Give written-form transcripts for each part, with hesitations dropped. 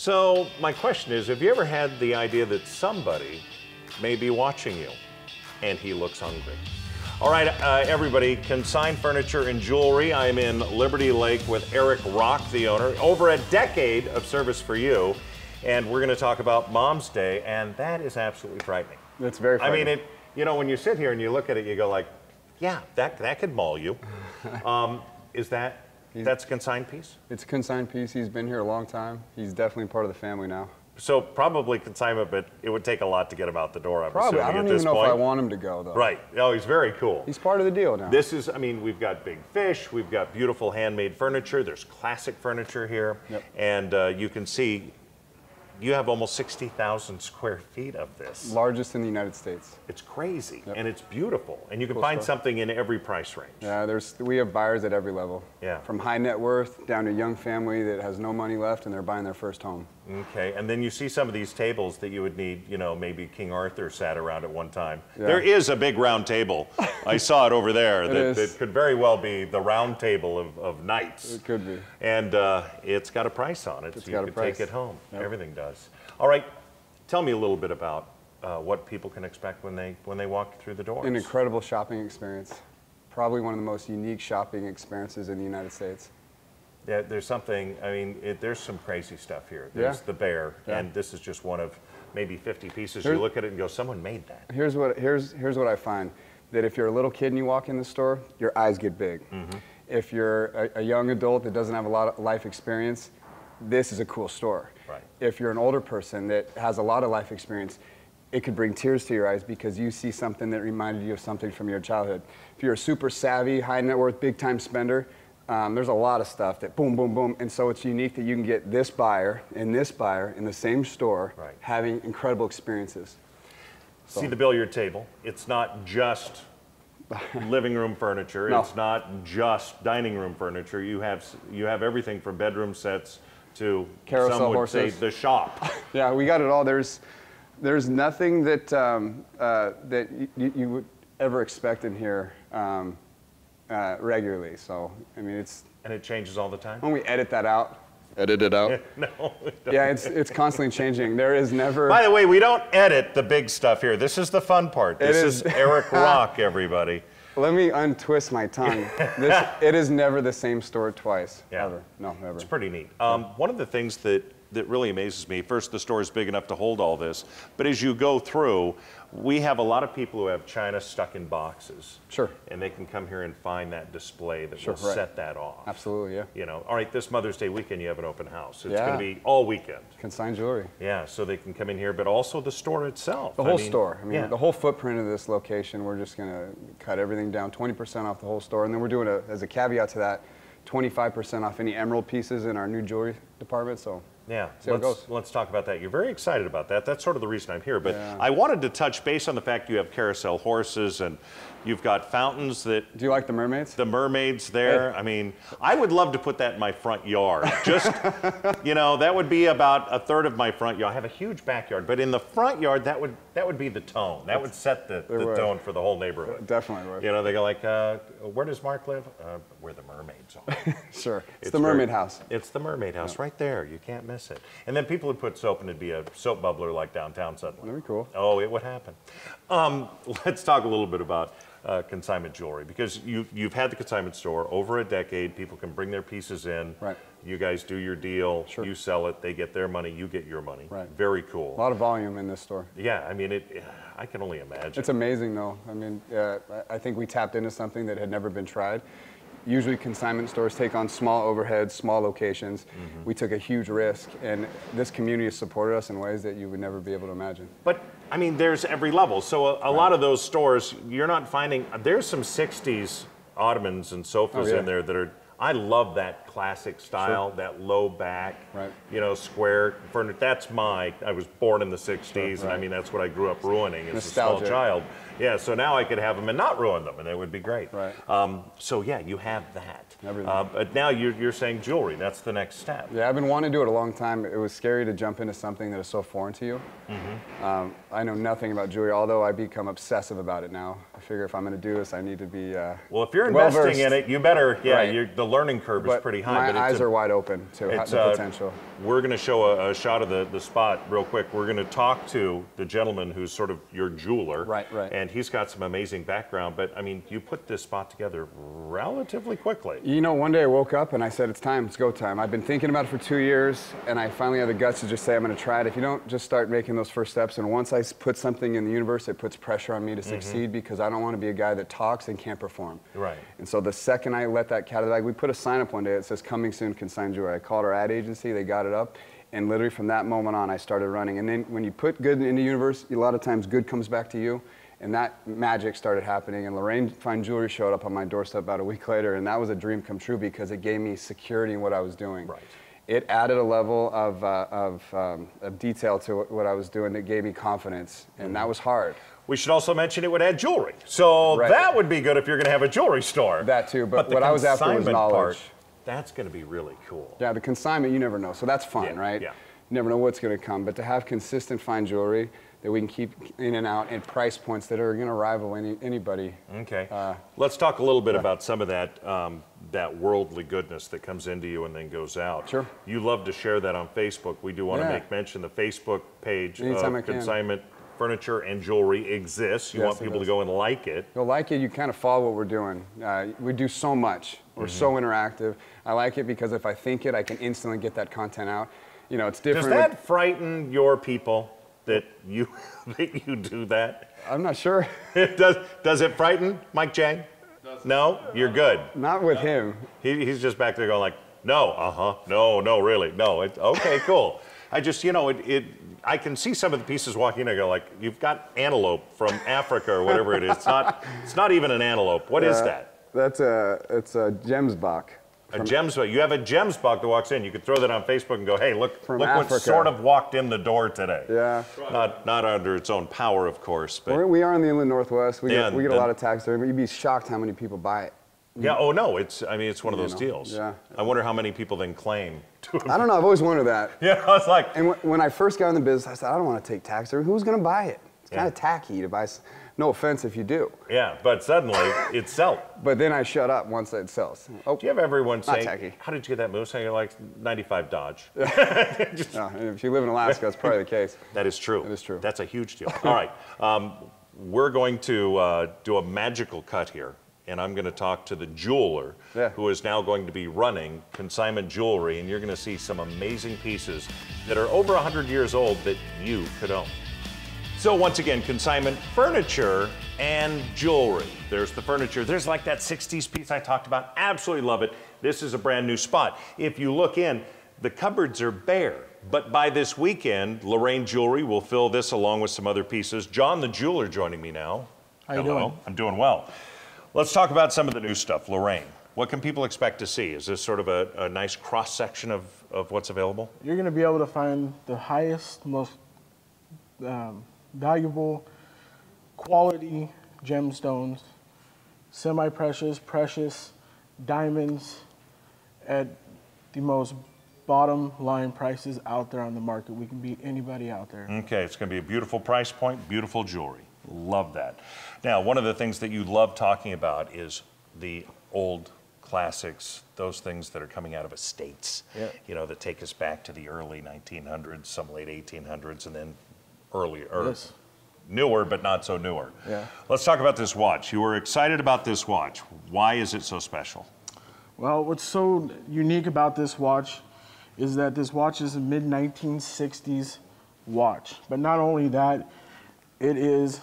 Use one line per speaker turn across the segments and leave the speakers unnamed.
So my question is, have you ever had the idea that somebody may be watching you and he looks hungry? All right, everybody, Consign Furniture and Jewelry. I'm in Liberty Lake with Eric Rock, the owner. Over a decade of service for you, and we're going to talk about Mom's Day, and that is absolutely frightening.
It's very frightening.
I mean, you know, when you sit here and you look at it, you go like, yeah, that could maul you. That's a consigned piece?
It's a consigned piece. He's been here a long time. He's definitely part of the family now.
So probably consignment, but it would take a lot to get him out the door, I'm
Probably.
assuming,
I don't
at this
even know
point.
if I want him to go, though.
Right. Oh, he's very cool.
He's part of the deal now.
This is, I mean, we've got big fish, we've got beautiful handmade furniture, there's classic furniture here,
Yep.
and you can see you have almost 60,000 square feet of this.
Largest in the United States.
It's crazy,
Yep.
and it's beautiful, and you can
Cool
find
stuff.
something in every price range.
Yeah, we have buyers at every level.
Yeah.
From high net worth down to young family that has no money left and they're buying their first home.
Okay, and then you see some of these tables that you would need, you know, maybe King Arthur sat around at one time.
Yeah.
There is a big round table. I saw it over there. That could very well be the round table of knights.
It could be.
And it's got a price on it,
It's
so
got
you
a
could
price.
take it home.
Yep.
Everything does. All right, tell me a little bit about what people can expect when they walk through the doors.
An incredible shopping experience. Probably one of the most unique shopping experiences in the United States.
Yeah, there's something, I mean, there's some crazy stuff here. There's the bear,
Yeah.
and this is just one of maybe 50 pieces.
Here's-
You look at it and go, someone made that.
Here's what I find, that if you're a little kid and you walk in the store, your eyes get big.
Mm-hmm.
If you're a young adult that doesn't have a lot of life experience, this is a cool store.
Right.
If you're an older person that has a lot of life experience, it could bring tears to your eyes because you see something that reminded you of something from your childhood. If you're a super savvy, high net worth, big time spender, there's a lot of stuff that boom, boom, boom. And so it's unique that you can get this buyer in the same store,
Right.
having incredible experiences.
See the billiard table. It's not just living room furniture.
No.
It's not just dining room furniture. You have everything from bedroom sets to
Carousel
some would
horses.
say the shop.
Yeah, we got it all. There's nothing that that you would ever expect in here regularly. So I mean, it's
And it changes all the time?
when we edit that out. Edit it out.
No. it don't.
Yeah, it's constantly changing. There is never.
By the way, we don't edit the big stuff here. This is the fun part. This
It
is
is.
Eric Rock, everybody.
Let me untwist my tongue. It is never the same store twice.
Yeah.
Ever. No, never.
It's pretty neat. One of the things that really amazes me, first, the store is big enough to hold all this, but as you go through, we have a lot of people who have china stuck in boxes.
Sure.
And they can come here and find that display that
Sure,
will
right.
set that off.
Absolutely, yeah.
You know, all right, this Mother's Day weekend you have an open house. It's
Yeah.
going to be all weekend.
Consign Jewelry.
Yeah, so they can come in here, but also the store itself.
The whole store. I mean,
yeah.
the whole footprint of this location, we're just going to cut everything down 20% off the whole store. And then we're doing, as a caveat to that, 25% off any emerald pieces in our new jewelry department. So
Yeah,
see how it goes.
let's talk about that. You're very excited about that. That's sort of the reason I'm here. But
Yeah.
I wanted to touch base on the fact you have carousel horses and you've got fountains that
Do you like the mermaids?
the mermaids there. I mean, I would love to put that in my front yard. Just, you know, that would be about a third of my front yard. I have a huge backyard, but in the front yard, that would be the tone. That would set the
would.
tone for the whole neighborhood.
Definitely would.
You know, they go like, where does Mark live? Where the mermaids are.
Sure. It's the mermaid house.
It's the mermaid house right there. You can't miss it. And then people would put soap and it'd be a soap bubbler like downtown suddenly.
That'd be cool.
Oh, it would happen. Let's talk a little bit about consignment jewelry, because you've had the consignment store over a decade. People can bring their pieces in.
Right.
You guys do your deal.
Sure.
You sell it. They get their money. You get your money.
Right.
Very cool.
A lot of volume in this store.
Yeah, I mean, I can only imagine.
It's amazing, though. I mean, I think we tapped into something that had never been tried. Usually consignment stores take on small overheads, small locations.
Mm-hmm.
We took a huge risk, and this community has supported us in ways that you would never be able to imagine.
But, I mean, there's every level. So a lot of those stores, you're not finding, there's some 60s ottomans and sofas
Oh, yeah.
in there that are, I love that classic style, that low back,
Right.
you know, square furniture. That's I was born in the 60s, and I
right.
mean, that's what I grew up ruining as a small
Nostalgia.
child. Yeah, so now I could have them and not ruin them, and it would be great.
Right.
So yeah, you have that.
Everything.
But now you're saying jewelry, that's the next step.
Yeah, I've been wanting to do it a long time. It was scary to jump into something that is so foreign to you.
Mm-hmm.
I know nothing about jewelry, although I become obsessive about it now. I figure if I'm going to do this, I need to be
Well, if you're investing
well-versed.
in it, you better, yeah,
Right.
the learning curve is
But
pretty high.
My eyes are wide open to the potential.
We're going to show a shot of the spot real quick. We're going to talk to the gentleman who's sort of your jeweler.
Right.
And he's got some amazing background. But, I mean, you put this spot together relatively quickly.
You know, one day I woke up and I said, it's time, it's go time. I've been thinking about it for 2 years, and I finally had the guts to just say, I'm going to try it. If you don't just start making those first steps, and once I put something in the universe, it puts pressure on me to succeed, because I don't want to be a guy that talks and can't perform.
Right.
And so the second I let that cat out of the bag, we put a sign up one day that says, coming soon, Consign Jewelry. I called our ad agency, they got it up, and literally from that moment on, I started running. And then when you put good in the universe, a lot of times good comes back to you. And that magic started happening, and Lorraine Fine Jewelry showed up on my doorstep about a week later, and that was a dream come true because it gave me security in what I was doing.
Right.
It added a level of detail to what I was doing that gave me confidence, and that was hard.
We should also mention it would add jewelry. So that would be good if you're going to have a jewelry store.
That too, but what I was after was knowledge.
That's going to be really cool.
Yeah, the consignment, you never know, so that's fun, right?
Yeah.
You never know what's going to come, but to have consistent fine jewelry that we can keep in and out at price points that are going to rival anybody.
Okay. Let's talk a little bit about some of that that worldly goodness that comes into you and then goes out.
Sure.
You love to share that on Facebook. We do want to make mention the Facebook page of Consignment Furniture and Jewelry exists. You want people to go and like it.
You'll like it. You kind of follow what we're doing. We do so much. We're so interactive. I like it because if I think it, I can instantly get that content out. You know, it's different.
Does that frighten your people that you do that?
I'm not sure.
It does. Does it frighten Mike Jang? No, you're good.
Not with him.
He's just back there going like, no, no, really, no. Okay, cool. I just, you know, I can see some of the pieces walking in. I go like, you've got antelope from Africa or whatever it is. It's not even an antelope. What is that?
It's a gemsbok.
A gemsbok. You have a gemsbok that walks in. You could throw that on Facebook and go, hey, look
Africa.
what sort of walked in the door today.
Yeah.
Not under its own power, of course. But
we are in the inland Northwest. We get a lot of tags there. You'd be shocked how many people buy it.
Yeah. Oh no. It's one of those deals.
Yeah.
I wonder how many people then claim to.
I don't know. I've always wondered that.
Yeah. I was like.
And when I first got in the business, I said, I don't want to take tags there. Who's going to buy it? It's kind of tacky to buy. No offense if you do.
Yeah, but suddenly it's selling.
But then I shut up once it sells. Oh,
do you have everyone say,
tacky.
How did you get that move? Saying you're like 95 Dodge.
No, if you live in Alaska, that's probably the case.
That is true.
That is true.
That's a huge deal. All right, we're going to do a magical cut here, and I'm going to talk to the jeweler who is now going to be running Consignment Jewelry, and you're going to see some amazing pieces that are over 100 years old that you could own. So once again, Consignment Furniture and Jewelry. There's the furniture. There's like that 60s piece I talked about. Absolutely love it. This is a brand new spot. If you look in, the cupboards are bare. But by this weekend, Lorraine Jewelry will fill this along with some other pieces. John the jeweler joining me now.
How you doing?
I'm doing well. Let's talk about some of the new stuff. Lorraine, what can people expect to see? Is this sort of a nice cross-section of what's available?
You're going to be able to find the highest, most valuable quality gemstones, semi-precious, precious, diamonds at the most bottom line prices out there on the market. We can beat anybody out there.
Okay, it's going to be a beautiful price point, beautiful jewelry. Love that. Now, one of the things that you love talking about is the old classics, those things that are coming out of estates, you know, that take us back to the early 1900s, some late 1800s, and then earlier, newer, but not so newer.
Yeah.
Let's talk about this watch. You were excited about this watch. Why is it so special?
Well, what's so unique about this watch is that this watch is a mid-1960s watch. But not only that, it is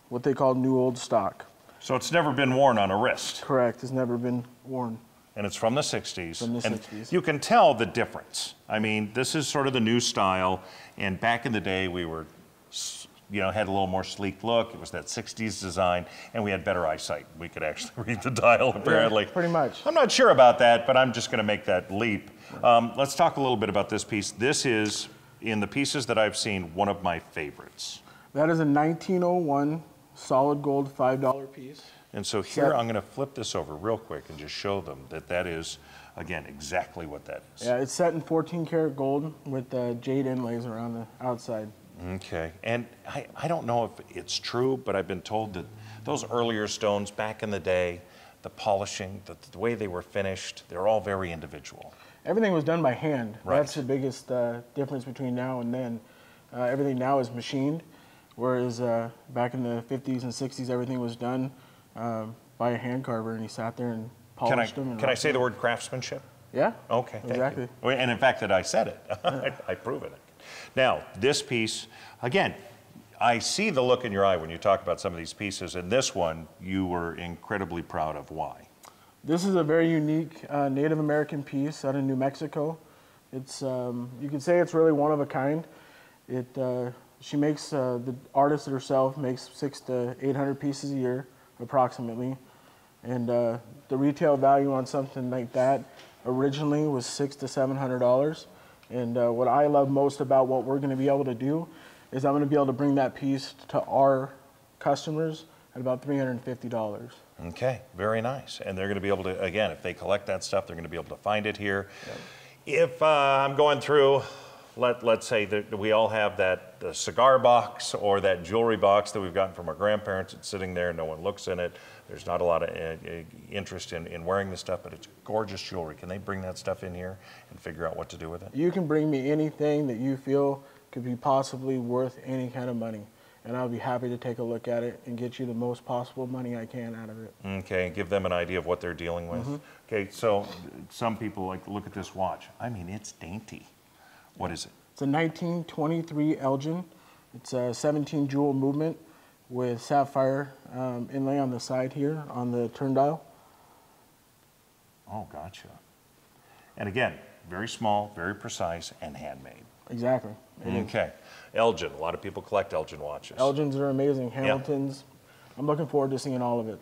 what they call new old stock.
So it's never been worn on a wrist.
Correct, it's never been worn.
And it's from the 60s.
From the
and
60s.
You can tell the difference. I mean, this is sort of the new style, and back in the day we were, you know, had a little more sleek look. It was that 60s design, and we had better eyesight. We could actually read the dial, apparently.
Yeah, pretty much.
I'm not sure about that, but I'm just going to make that leap. Let's talk a little bit about this piece. This is, in the pieces that I've seen, one of my favorites.
That is a 1901 solid gold $5 piece.
And so here, I'm going to flip this over real quick and just show them that that is, again, exactly what that is.
Yeah, it's set in 14 karat gold with jade inlays around the outside.
Okay, and I don't know if it's true, but I've been told that those earlier stones back in the day, the polishing, the way they were finished, they're all very individual.
Everything was done by hand.
Right.
That's the biggest difference between now and then. Everything now is machined, whereas back in the 50s and 60s, everything was done by a hand carver, and he sat there and polished them.
Can I say the word craftsmanship?
Yeah.
Okay, thank
exactly.
you. And in fact, that I said it. I've proven it. Now, this piece, again, I see the look in your eye when you talk about some of these pieces, and this one you were incredibly proud of. Why?
This is a very unique Native American piece out of New Mexico. It's you could say it's really one of a kind. She makes the artist herself makes 600 to 800 pieces a year, approximately, and the retail value on something like that originally was $600 to $700. And what I love most about what we're going to be able to do is I'm going to be able to bring that piece to our customers at about $350.
Okay, very nice. And they're going to be able to, again, if they collect that stuff, they're going to be able to find it here.
Yep.
If I'm going through, let's say that we all have that the cigar box or that jewelry box that we've gotten from our grandparents. It's sitting there, no one looks in it. There's not a lot of interest in wearing this stuff, but it's gorgeous jewelry. Can they bring that stuff in here and figure out what to do with it?
You can bring me anything that you feel could be possibly worth any kind of money, and I'll be happy to take a look at it and get you the most possible money I can out of it. Okay,
give them an idea of what they're dealing with.
Mm-hmm.
Okay, so some people like to look at this watch. I mean, it's dainty. What is it?
It's a 1923 Elgin. It's a 17 jewel movement with sapphire inlay on the side here on the turn dial.
Oh, gotcha. And again, very small, very precise, and handmade.
Exactly.
Okay. Elgin. A lot of people collect Elgin watches.
Elgins are amazing. Hamiltons. Yeah. I'm looking forward to seeing all of it.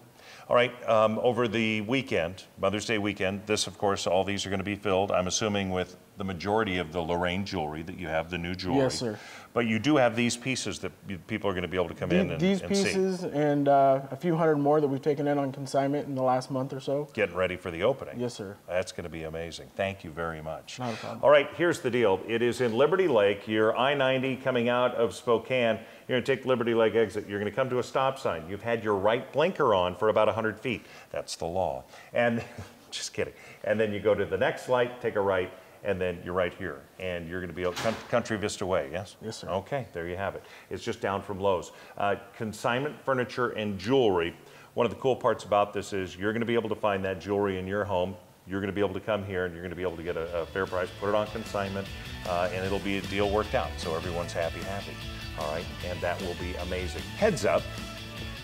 All right. Over the weekend, Mother's Day weekend, this, of course, all these are going to be filled, I'm assuming, with the majority of the Lorraine jewelry that you have, the new jewelry.
Yes, sir.
But you do have these pieces that people are going to be able to come in and see.
These pieces and a few hundred more that we've taken in on consignment in the last month or so.
Getting ready for the opening.
Yes, sir.
That's going to be amazing. Thank you very much.
Not a problem.
All right, here's the deal. It is in Liberty Lake. You're I-90 coming out of Spokane. You're going to take Liberty Lake exit. You're going to come to a stop sign. You've had your right blinker on for about 100 feet. That's the law. And just kidding. And then you go to the next light, take a right, and then you're right here. And you're going to be Country Vista Way, yes?
Yes, sir.
Okay, there you have it. It's just down from Lowe's. Consignment Furniture and Jewelry. One of the cool parts about this is you're going to be able to find that jewelry in your home. You're going to be able to come here and you're going to be able to get a fair price, put it on consignment, and it'll be a deal worked out. So everyone's happy. All right, and that will be amazing. Heads up,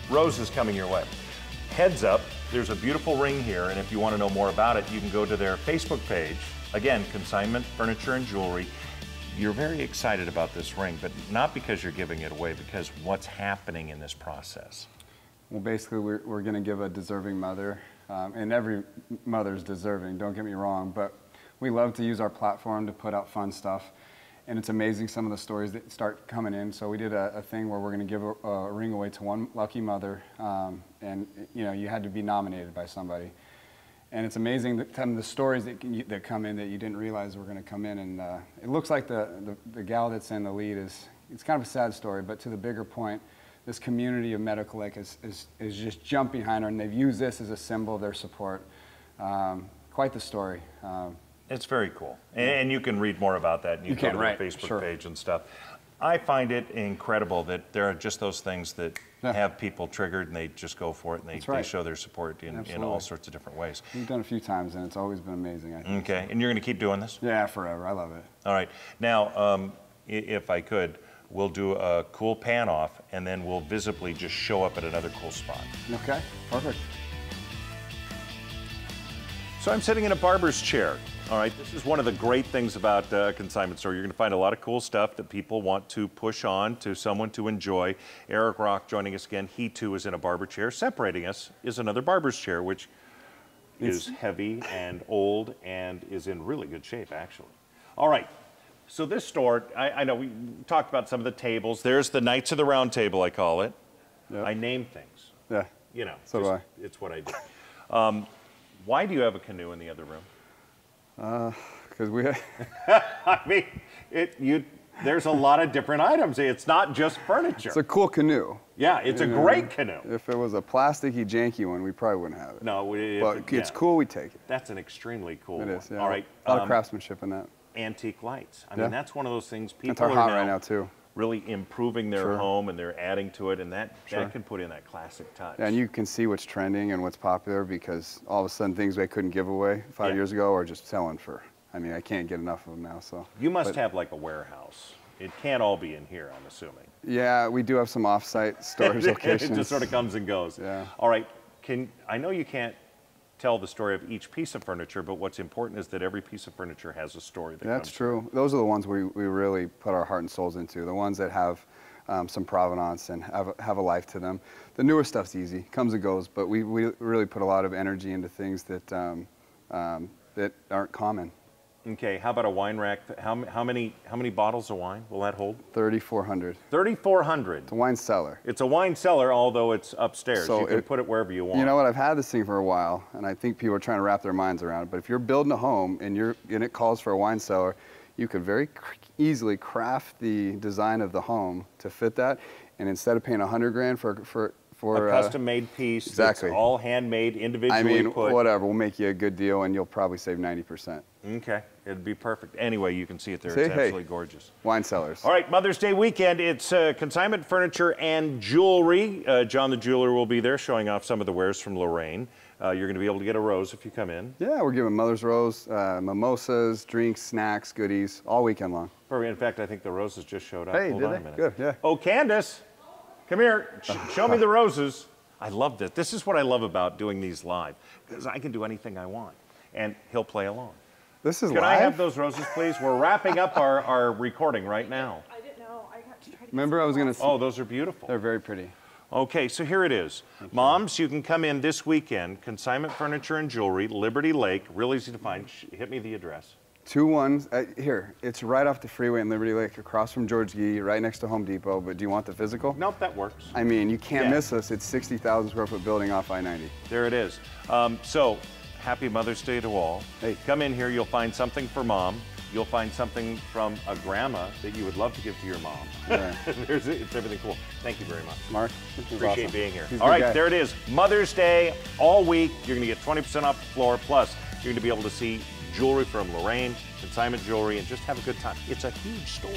Rose is coming your way. Heads up, there's a beautiful ring here, and if you want to know more about it, you can go to their Facebook page. Again, Consignment Furniture and Jewelry. You're very excited about this ring, but not because you're giving it away, because what's happening in this process?
Well, basically, we're going to give a deserving mother, and every mother's deserving, don't get me wrong, but we love to use our platform to put out fun stuff, and it's amazing some of the stories that start coming in. So we did a thing where we're going to give a ring away to one lucky mother, and you had to be nominated by somebody. And it's amazing that some of the stories that come in that you didn't realize were going to come in. And it looks like the gal that's in the lead it's kind of a sad story, but to the bigger point, this community of Medical Lake is just jumped behind her, and they've used this as a symbol of their support. Quite the story.
It's very cool. And you can read more about that. You can go to their Facebook page and stuff. I find it incredible that there are just those things that have people triggered and they just go for it and they show their support in all sorts of different ways.
We've done a few times and it's always been amazing, I think.
Okay, and you're going to keep doing this?
Yeah, forever. I love it.
All right. Now, if I could, we'll do a cool pan off and then we'll visibly just show up at another cool spot.
Okay, perfect.
So I'm sitting in a barber's chair. All right, this is one of the great things about a consignment store. You're going to find a lot of cool stuff that people want to push on to someone to enjoy. Eric Rock joining us again. He too is in a barber chair. Separating us is another barber's chair, which is heavy and old and is in really good shape, actually. All right, so this store, I know we talked about some of the tables. There's the Knights of the Round Table, I call it. Yep. I name things.
Yeah.
You know,
so do I.
It's what I do. Why do you have a canoe in the other room?
Because we.
I mean, There's a lot of different items. It's not just furniture.
It's a cool canoe.
Yeah, it's a great canoe.
If it was a plasticky, janky one, we probably wouldn't have it.
No,
but it's cool, we take it.
That's an extremely cool one.
It is, yeah.
All right.
A lot of craftsmanship in that.
Antique lights. I mean, that's one of those things people
That's our hot right now, too.
Really improving their home, and they're adding to it, and that can put in that classic touch.
Yeah, and you can see what's trending and what's popular because all of a sudden things they couldn't give away 5 years ago are just selling for, I mean, I can't get enough of them now. So
you must have like a warehouse. It can't all be in here, I'm assuming.
Yeah, we do have some off-site storage locations.
It just sort of comes and goes.
Yeah.
All right, I know you can't tell the story of each piece of furniture, but what's important is that every piece of furniture has a story.
That's true. Those are the ones we really put our heart and souls into, the ones that have some provenance and have a life to them. The newer stuff's easy, comes and goes, but we really put a lot of energy into things that, that aren't common.
Okay, how about a wine rack? How many bottles of wine will that hold?
3,400.
3,400.
It's a wine cellar.
It's a wine cellar, although it's upstairs. So you can put it wherever you want.
You know what? I've had this thing for a while, and I think people are trying to wrap their minds around it. But if you're building a home and it calls for a wine cellar, you could very easily craft the design of the home to fit that. And instead of paying $100,000 for
a custom-made piece,
exactly,
that's all handmade, individually
I mean,
put.
whatever, we'll make you a good deal, and you'll probably save 90%.
Okay, it'd be perfect. Anyway, you can see it there. It's absolutely gorgeous.
Wine cellars.
All right, Mother's Day weekend. It's Consignment Furniture and Jewelry. John the jeweler will be there showing off some of the wares from Lorraine. You're going to be able to get a rose if you come in.
Yeah, we're giving Mother's Rose, mimosas, drinks, snacks, goodies, all weekend long.
In fact, I think the roses just showed up.
Hey,
Hold on a
did they?
minute.
Good, yeah.
Oh, Candace, come here. Show me the roses. I love this. This is what I love about doing these live, because I can do anything I want, and he'll play along.
This is live?
Can I have those roses, please? We're wrapping up our recording right now.
I didn't know. I got to try to
Remember, I was going to.
Oh, those are beautiful.
They're very pretty.
Okay, so here it is. Moms, you can come in this weekend. Consignment Furniture and Jewelry, Liberty Lake, real easy to find. Hit me the address.
21, here, it's right off the freeway in Liberty Lake, across from George Gee, right next to Home Depot, but do you want the physical?
Nope, that works.
I mean, you can't miss us. It's 60,000 square foot building off I-90.
There it is. So, happy Mother's Day to all.
Hey.
Come in here, you'll find something for Mom. You'll find something from a grandma that you would love to give to your mom. Yeah. It's everything cool. Thank you very much.
Mark,
appreciate
awesome.
being here.
He's
All right,
guy.
there it is. Mother's Day all week. You're going to get 20% off the floor. Plus, you're going to be able to see jewelry from Lorraine, Consignment Jewelry, and just have a good time. It's a huge store.